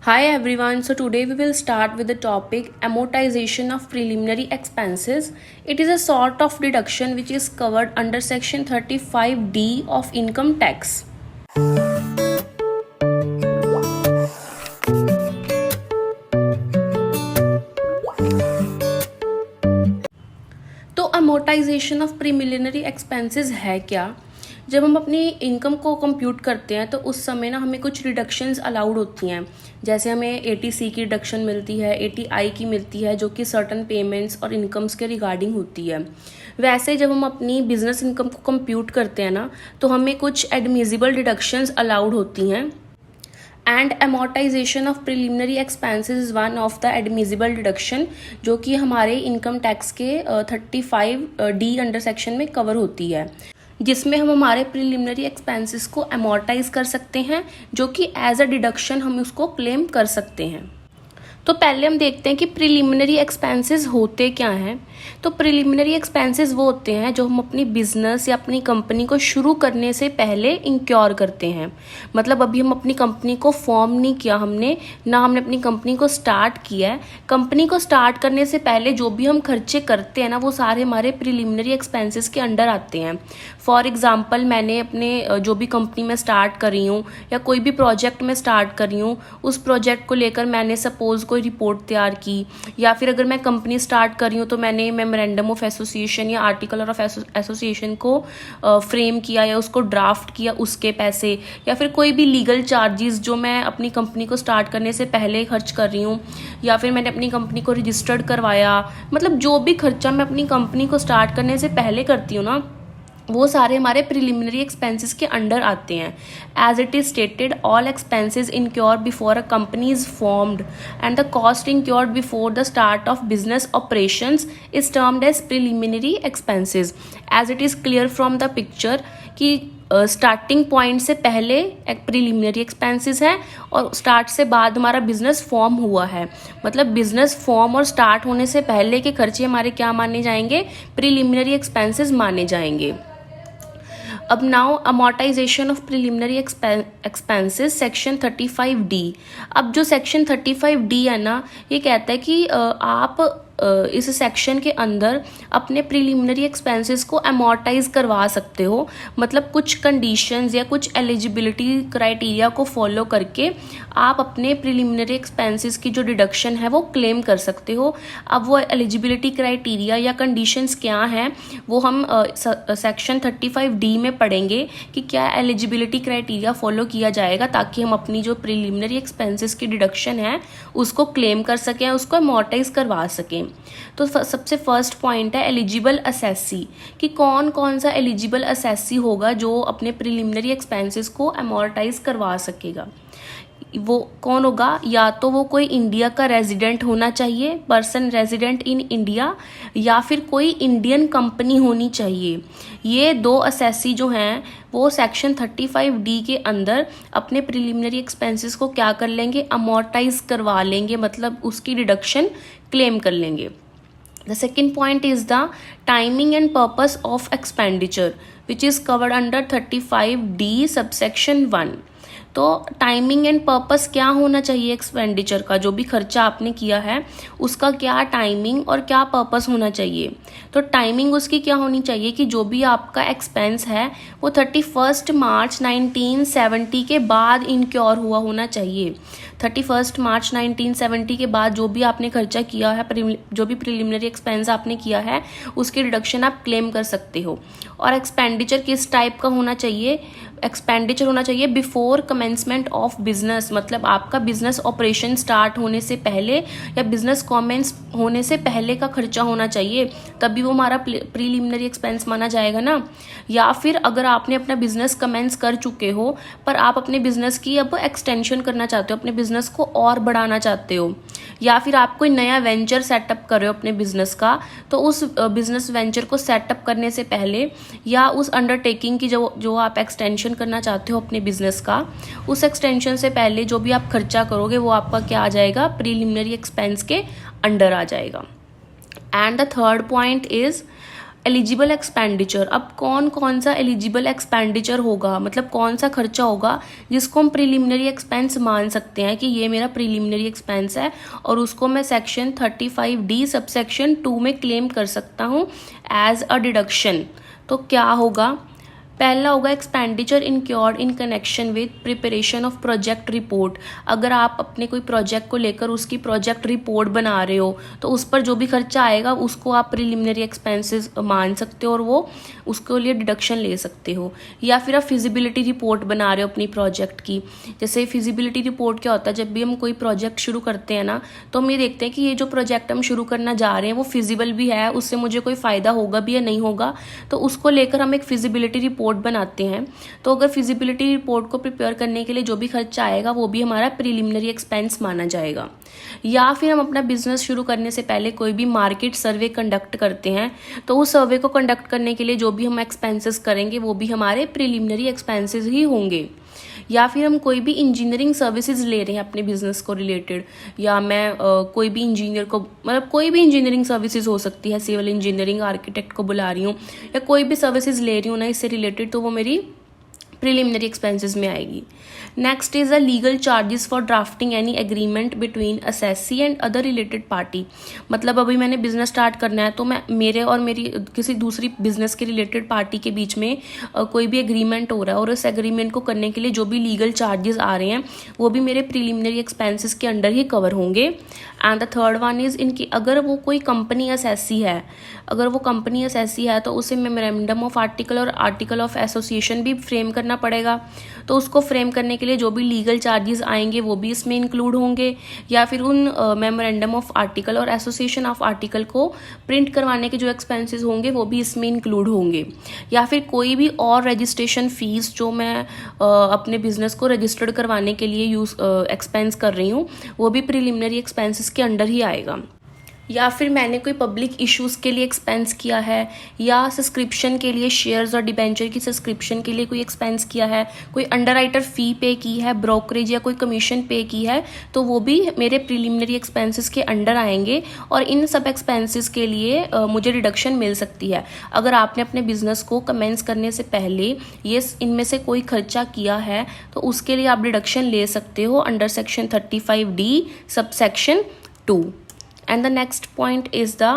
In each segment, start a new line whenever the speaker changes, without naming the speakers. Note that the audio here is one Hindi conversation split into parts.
Hi everyone, so today we will start with the topic amortization of preliminary expenses. It is a sort of deduction which is covered under section 35D of income tax. तो अमोर्टाइजेशन ऑफ प्रीलिमिनरी एक्सपेंसेस है क्या? जब हम अपनी इनकम को कंप्यूट करते हैं तो उस समय ना हमें कुछ रिडक्शंस अलाउड होती हैं। जैसे हमें एटीसी की रिडक्शन मिलती है, एटीआई की मिलती है, जो कि सर्टन पेमेंट्स और इनकम्स के रिगार्डिंग होती है। वैसे जब हम अपनी बिजनेस इनकम को कंप्यूट करते हैं ना तो हमें कुछ एडमिजिबल डिडक्शंस अलाउड होती हैं। And amortization of preliminary expenses is one of the admissible deduction, जो कि हमारे इनकम टैक्स के 35D अंडर सेक्शन में कवर होती है, जिसमें हम हमारे प्रिलिमिनरी एक्सपेंसेस को amortize कर सकते हैं, जो कि एज अ डिडक्शन हम उसको क्लेम कर सकते हैं। तो पहले हम देखते हैं कि प्रिलिमिनरी एक्सपेंसेस होते क्या हैं। तो प्रिलिमिनरी एक्सपेंसेस वो होते हैं जो हम अपनी बिजनेस या अपनी कंपनी को शुरू करने से पहले इंक्योर करते हैं। मतलब अभी हम अपनी कंपनी को फॉर्म नहीं किया, हमने अपनी कंपनी को स्टार्ट किया है। कंपनी को स्टार्ट करने से पहले जो भी हम खर्चे करते हैं ना, वो सारे हमारे प्रिलिमिनरी एक्सपेंसेस के अंडर आते हैं। फॉर एग्जाम्पल, मैंने अपने जो भी कंपनी में स्टार्ट कर रही हूँ या कोई भी प्रोजेक्ट में स्टार्ट कर रही हूँ, उस प्रोजेक्ट को लेकर मैंने सपोज कोई रिपोर्ट तैयार की, या फिर अगर मैं कंपनी स्टार्ट कर रही हूँ तो मैंने मेमोरेंडम ऑफ एसोसिएशन या आर्टिकल ऑफ एसोसिएशन को फ्रेम किया या उसको ड्राफ्ट किया, उसके पैसे, या फिर कोई भी लीगल चार्जेस जो मैं अपनी कंपनी को स्टार्ट करने से पहले खर्च कर रही हूँ, या फिर मैंने अपनी कंपनी को रजिस्टर्ड करवाया। मतलब जो भी खर्चा मैं अपनी कंपनी को स्टार्ट करने से पहले करती हूँ ना, वो सारे हमारे प्रिलिमिनरी एक्सपेंसेस के अंडर आते हैं। As it is stated, all expenses incurred before a company is formed and the cost incurred before the start of business operations is termed as preliminary expenses. As it is clear from the picture कि स्टार्टिंग पॉइंट से पहले एक प्रिलिमिनरी एक्सपेंसेस है और स्टार्ट से बाद हमारा बिजनेस फॉर्म हुआ है। मतलब बिजनेस फॉर्म और स्टार्ट होने से पहले के खर्चे हमारे क्या माने जाएंगे? प्रिलिमिनरी एक्सपेंसेस माने जाएंगे। अब now amortisation of preliminary expenses section 35D। अब जो सेक्शन 35D है ना, ये कहता है कि आप इस सेक्शन के अंदर अपने प्रिलिमिनरी एक्सपेंसेस को अमोर्टाइज करवा सकते हो। मतलब कुछ कंडीशंस या कुछ एलिजिबिलिटी क्राइटेरिया को फॉलो करके आप अपने प्रिलिमिनरी एक्सपेंसेस की जो डिडक्शन है वो क्लेम कर सकते हो। अब वो एलिजिबिलिटी क्राइटेरिया या कंडीशंस क्या हैं वो हम सेक्शन 35D में पढ़ेंगे कि क्या एलिजिबिलिटी क्राइटेरिया फॉलो किया जाएगा ताकि हम अपनी जो प्रिलिमिनरी एक्सपेंसेस की डिडक्शन है उसको क्लेम कर सकें, उसको अमोर्टाइज करवा सकें। तो सबसे फर्स्ट पॉइंट है एलिजिबल असेसी, कि कौन कौन सा एलिजिबल असेसी होगा जो अपने प्रिलिमिनरी एक्सपेंसेस को अमोर्टाइज करवा सकेगा। वो कौन होगा? या तो वो कोई इंडिया का रेजिडेंट होना चाहिए, पर्सन रेजिडेंट इन इंडिया, या फिर कोई इंडियन कंपनी होनी चाहिए। ये दो असेसी जो हैं वो सेक्शन 35D के अंदर अपने प्रिलिमिनरी एक्सपेंसेस को क्या कर लेंगे? अमोर्टाइज करवा लेंगे, मतलब उसकी डिडक्शन क्लेम कर लेंगे। The second point is the timing and purpose of expenditure which is covered under 35D subsection 1। तो टाइमिंग एंड पर्पस क्या होना चाहिए एक्सपेंडिचर का? जो भी खर्चा आपने किया है उसका क्या टाइमिंग और क्या पर्पस होना चाहिए? तो टाइमिंग उसकी क्या होनी चाहिए कि जो भी आपका एक्सपेंस है वो 31 मार्च 1970 के बाद इनक्योर हुआ होना चाहिए। 31 मार्च 1970 के बाद जो भी आपने खर्चा किया है, जो भी प्रिलिमिनरी एक्सपेंस आपने किया है, उसकी रिडक्शन आप क्लेम कर सकते हो। और एक्सपेंडिचर किस टाइप का होना चाहिए? एक्सपेंडिचर होना चाहिए बिफोर कमेंसमेंट ऑफ बिजनेस, मतलब आपका बिजनेस ऑपरेशन स्टार्ट होने से पहले या बिजनेस कमेंस होने से पहले का खर्चा होना चाहिए, तभी वो हमारा प्रीलिमिनरी एक्सपेंस माना जाएगा ना। या फिर अगर आपने अपना बिजनेस कमेंस कर चुके हो पर आप अपने बिजनेस की अब एक्सटेंशन करना चाहते हो, अपने बिजनेस को और बढ़ाना चाहते हो, या फिर आप कोई नया वेंचर सेटअप कर रहे हो अपने बिजनेस का, तो उस बिजनेस वेंचर को सेटअप करने से पहले या उस अंडरटेकिंग की जो आप एक्सटेंशन करना चाहते हो अपने बिजनेस का, उस एक्सटेंशन से पहले जो भी आप खर्चा करोगे वो आपका क्या आ जाएगा? प्रीलिमिनरी एक्सपेंस के अंडर आ जाएगा। And the third point is eligible expenditure, अब कौन कौन सा एलिजिबल एक्सपेंडिचर होगा, मतलब कौन सा खर्चा होगा जिसको हम प्रिलिमिनरी एक्सपेंस मान सकते हैं कि ये मेरा प्रिलिमिनरी एक्सपेंस है और उसको मैं सेक्शन 35D सबसेक्शन 2 में क्लेम कर सकता हूँ एज अ डिडक्शन। तो क्या होगा, पहला होगा expenditure incurred in connection with preparation of project report. अगर आप अपने कोई प्रोजेक्ट को लेकर उसकी प्रोजेक्ट रिपोर्ट बना रहे हो तो उस पर जो भी खर्चा आएगा उसको आप प्रिलिमिनरी एक्सपेंसेस मान सकते हो और वो उसके लिए डिडक्शन ले सकते हो। या फिर आप फिजिबिलिटी रिपोर्ट बना रहे हो अपनी प्रोजेक्ट की। जैसे फिजिबिलिटी रिपोर्ट क्या होता है, जब भी हम कोई प्रोजेक्ट शुरू करते हैं ना तो हम ये देखते हैं कि ये जो प्रोजेक्ट हम शुरू करना जा रहे हैं वो फिजिबल भी है, उससे मुझे कोई फ़ायदा होगा भी या नहीं होगा, तो उसको लेकर हम एक फिजिबिलिटी रिपोर्ट बनाते हैं। तो अगर फिजिबिलिटी रिपोर्ट को प्रिपेयर करने के लिए जो भी खर्चा आएगा वो भी हमारा प्रिलिमिनरी एक्सपेंस माना जाएगा। या फिर हम अपना बिजनेस शुरू करने से पहले कोई भी मार्केट सर्वे कंडक्ट करते हैं तो उस सर्वे को कंडक्ट करने के लिए जो भी हम एक्सपेंसेस करेंगे वो भी हमारे प्रिलिमिनरी एक्सपेंसेस ही होंगे। या फिर हम कोई भी इंजीनियरिंग सर्विसेज ले रहे हैं अपने बिजनेस को रिलेटेड, या मैं कोई भी इंजीनियर को, मतलब कोई भी इंजीनियरिंग सर्विसेज हो सकती है, सिविल इंजीनियरिंग आर्किटेक्ट को बुला रही हूँ या कोई भी सर्विसेज ले रही हूँ ना इससे रिलेटेड, तो वो मेरी प्रिलिमिनरी एक्सपेंसेस में आएगी। Next is a legal charges for drafting any agreement between assessee and other related party. मतलब अभी मैंने बिजनेस स्टार्ट करना है तो मैं मेरे और मेरी किसी दूसरी बिजनेस के रिलेटेड पार्टी के बीच में कोई भी एग्रीमेंट हो रहा है और उस एग्रीमेंट को करने के लिए जो भी लीगल चार्जेस आ रहे हैं वो भी मेरे प्रिलिमिनरी एक्सपेंसेस के अंडर ही कवर होंगे। And the third one is इनकी, अगर वो कोई कंपनी असेसी है, अगर वो कंपनी असेसी है तो उसे मेमोरेंडम ऑफ आर्टिकल और आर्टिकल ऑफ एसोसिएशन भी फ्रेम करना पड़ेगा। तो उसको फ्रेम करने के लिए जो भी लीगल चार्जेस आएंगे वो भी इसमें इंक्लूड होंगे। या फिर उन मेमोरेंडम ऑफ आर्टिकल और एसोसिएशन ऑफ आर्टिकल को प्रिंट करवाने के जो एक्सपेंसेस होंगे वो भी इसमें इंक्लूड होंगे। या फिर कोई भी और रजिस्ट्रेशन फीस जो मैं अपने बिजनेस को रजिस्टर्ड करवाने के लिए एक्सपेंस कर रही हूँ वो भी प्रिलिमिनरी एक्सपेंसेस के अंडर ही आएगा। या फिर मैंने कोई पब्लिक इश्यूज़ के लिए एक्सपेंस किया है, या सब्सक्रिप्शन के लिए शेयर्स और डिबेंचर की सब्सक्रिप्शन के लिए कोई एक्सपेंस किया है, कोई अंडरराइटर फ़ी पे की है, ब्रोकरेज या कोई कमीशन पे की है, तो वो भी मेरे प्रिलिमिनरी एक्सपेंसेस के अंडर आएंगे और इन सब एक्सपेंसेस के लिए मुझे रिडक्शन मिल सकती है। अगर आपने अपने बिजनेस को कमेंस करने से पहले ये इनमें से कोई खर्चा किया है तो उसके लिए आप रिडक्शन ले सकते हो under section 35D subsection 2। And the next point is the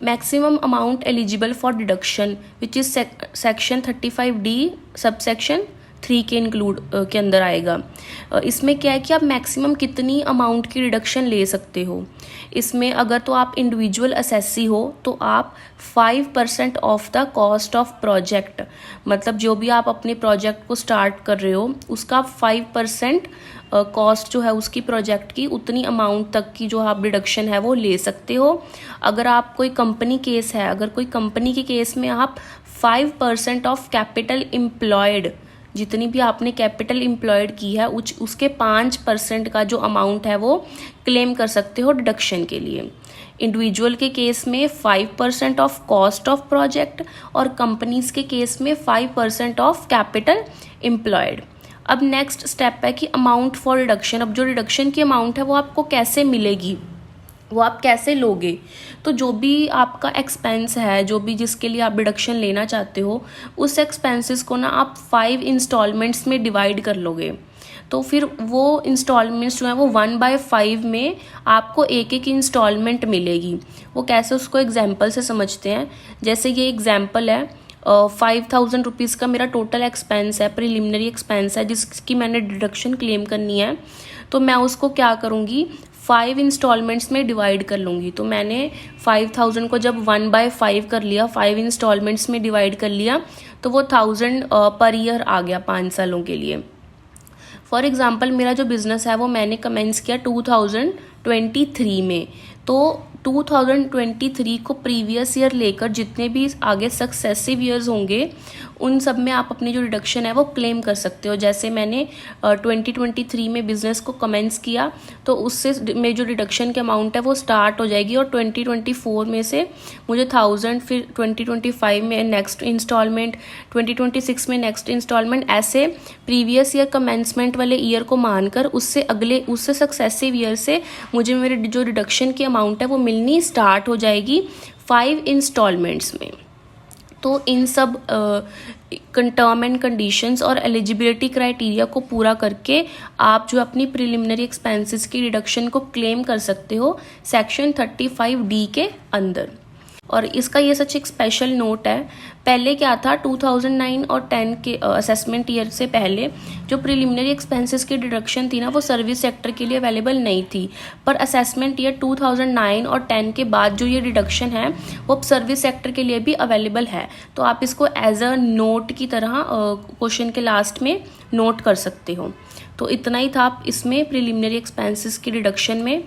maximum amount eligible for deduction which is section 35D subsection 3 के इंक्लूड के अंदर आएगा। इसमें क्या है कि आप मैक्सिमम कितनी अमाउंट की रिडक्शन ले सकते हो। इसमें अगर तो आप इंडिविजुअल असेसी हो तो आप 5% of the cost of project, मतलब जो भी आप अपने प्रोजेक्ट को स्टार्ट कर रहे हो उसका 5% कॉस्ट जो है उसकी प्रोजेक्ट की उतनी अमाउंट तक की जो आप डिडक्शन है वो ले सकते हो। अगर आप कोई कंपनी केस है, अगर कोई कंपनी के केस में आप 5% ऑफ कैपिटल एम्प्लॉयड, जितनी भी आपने कैपिटल एम्प्लॉयड की है उसके 5% का जो अमाउंट है वो क्लेम कर सकते हो डिडक्शन के लिए। इंडिविजुअल के केस में 5% ऑफ कॉस्ट ऑफ प्रोजेक्ट और कंपनीज के केस में 5% ऑफ कैपिटल एम्प्लॉयड। अब नेक्स्ट स्टेप है कि अमाउंट फॉर रिडक्शन। अब जो रिडक्शन की अमाउंट है वो आपको कैसे मिलेगी, वो आप कैसे लोगे। तो जो भी आपका एक्सपेंस है, जो भी जिसके लिए आप डिडक्शन लेना चाहते हो, उस एक्सपेंसेस को ना आप 5 इंस्टॉलमेंट्स में डिवाइड कर लोगे। तो फिर वो इंस्टॉलमेंट्स जो है वो 1/5 में आपको एक एक इंस्टॉलमेंट मिलेगी। वो कैसे, उसको एग्जाम्पल से समझते हैं। जैसे ये एग्जाम्पल है, 5,000 रुपीज़ का मेरा टोटल एक्सपेंस है, प्रिलिमिनरी एक्सपेंस है जिसकी मैंने डिडक्शन क्लेम करनी है। तो मैं उसको क्या करूँगी, 5 इंस्टॉलमेंट्स में डिवाइड कर लूँगी। तो मैंने 5,000 को जब 1/5 कर लिया, 5 इंस्टॉलमेंट्स में डिवाइड कर लिया, तो वो 1000 पर ईयर आ गया 5 सालों के लिए। फॉर एग्जाम्पल मेरा जो बिज़नेस है वो मैंने कमेंस किया 2023 में। तो 2023 को प्रीवियस ईयर लेकर जितने भी आगे सक्सेसिव ईयर्स होंगे उन सब में आप अपनी जो रिडक्शन है वो क्लेम कर सकते हो। जैसे मैंने 2023 में बिज़नेस को कमेंस किया तो उससे मेरी जो रिडक्शन की अमाउंट है वो स्टार्ट हो जाएगी और 2024 में से मुझे 1000, फिर 2025 में नेक्स्ट इंस्टॉलमेंट, 2026 में नेक्स्ट इंस्टॉलमेंट, ऐसे प्रीवियस ईयर कमेंसमेंट वाले ईयर को मानकर उससे सक्सेसिव ईयर से मुझे मेरी जो रिडक्शन की अमाउंट है वो मिलनी स्टार्ट हो जाएगी 5 इंस्टॉलमेंट्स में। तो इन सब टर्म एंड कंडीशंस और एलिजिबिलिटी क्राइटेरिया को पूरा करके आप जो अपनी प्रिलिमिनरी एक्सपेंसेस की डिडक्शन को क्लेम कर सकते हो सेक्शन 35D के अंदर। और इसका ये सच एक स्पेशल नोट है, पहले क्या था 2009 और 10 के असेसमेंट ईयर से पहले जो प्रिलिमिनरी एक्सपेंसेस की डिडक्शन थी ना वो सर्विस सेक्टर के लिए अवेलेबल नहीं थी, पर असेसमेंट ईयर 2009 और 10 के बाद जो ये डिडक्शन है वो अब सर्विस सेक्टर के लिए भी अवेलेबल है। तो आप इसको एज अ नोट की तरह क्वेश्चन के लास्ट में नोट कर सकते हो। तो इतना ही था इसमें प्रिलिमिनरी एक्सपेंसेस की डिडक्शन में।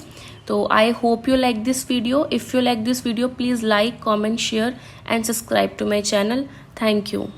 तो I hope you like this video. If you like this video, please like, comment, share and subscribe to my channel. Thank you.